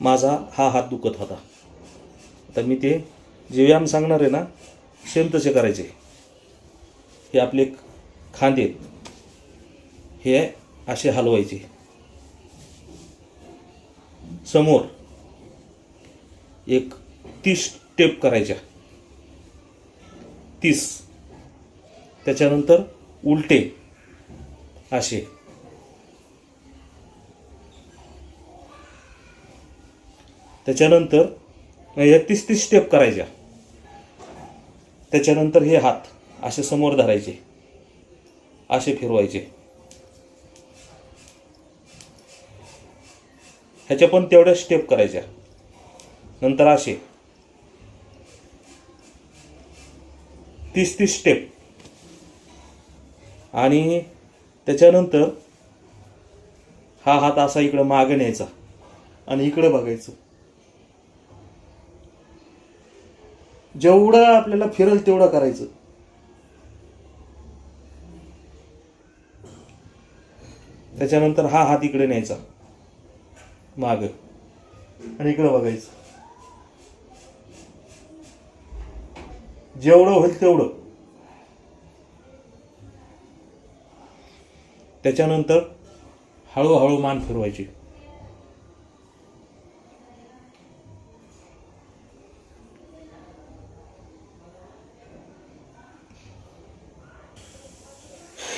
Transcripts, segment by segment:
माझा हा हात दुखत होता. आता मी ते जे व्यायाम सांगणार आहे ना सेम तसे करायचे. हे आपले खांदे हे असे हलवायचे. समोर एक 30 स्टेप करायच्या, 30. त्याच्यानंतर उलटे असे, त्याच्यानंतर या 30 स्टेप करायच्या. त्याच्यानंतर हे हात असे समोर धरायचे, असे फिरवायचे. ह्याच्या पण तेवढ्या स्टेप करायच्या. नंतर असे 30 स्टेप. आणि त्याच्यानंतर हा हात असा इकडं मागे न्यायचा आणि इकडे बघायचं. जेवढं आपल्याला फिरेल तेवढं करायचं. त्याच्यानंतर हा हात इकडे न्यायचा माग आणि इकडे बघायचं. जेवढं होईल तेवढं. त्याच्यानंतर हळूहळू मान फिरवायची.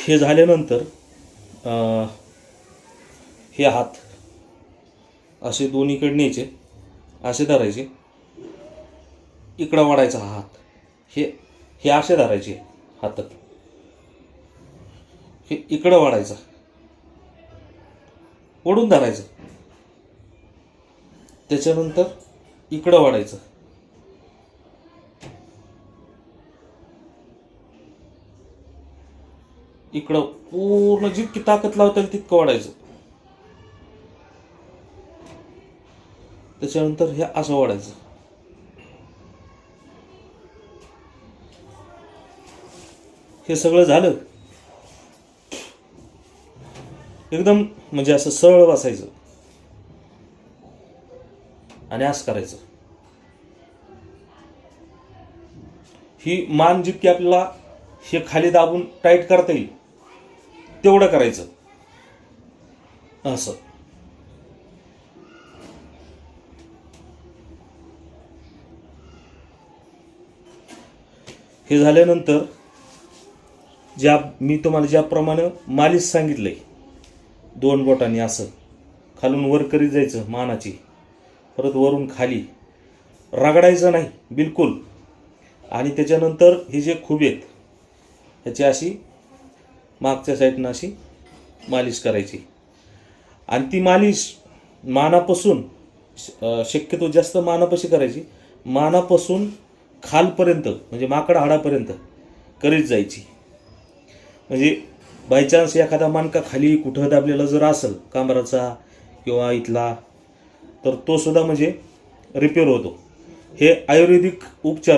हे झाल्यानंतर हे हात असे दोन्हीकडे न्यायचे, असे धरायचे. इकडं वाढायचा हा हात. हे असे धरायचे हात. हे इकडं वाढायचं, ओढून धरायचं. त्याच्यानंतर इकडं वाढायचं. इकडं पूर्ण जितकी ताकद लावता येईल तितकं वाढायचं. त्याच्यानंतर हे असं वाढायचं. हे सगळं झालं एकदम म्हणजे असं सरळ बसायचं आणि असं करायचं. ही मान जितकी आपल्याला हे खाली दाबून टाईट करता येईल तेवढं करायचं. असं हे झाल्यानंतर मी तुम्हाला ज्याप्रमाणे मालिश सांगितलंय, 2 बोटांनी असं खालून वर करीत जायचं मानाची, परत वरून खाली, रगडायचं नाही बिलकुल. आणि त्याच्यानंतर हे जे खुबे आहेत ह्याची अशी मागच्या साईडनं अशी मालिश करायची. आणि ती मालिश मानापासून शक्यतो जास्त मानापाशी करायची. मानापासून खालपर्यंत म्हणजे माकड हाडापर्यंत करीत जायची. म्हणजे बायचान्स एखादा मानका खाली कुठं दाबलेला जर असेल कांबराचा किंवा इथला, तर तो सुद्धा म्हणजे रिपेअर होतो. हे आयुर्वेदिक उपचार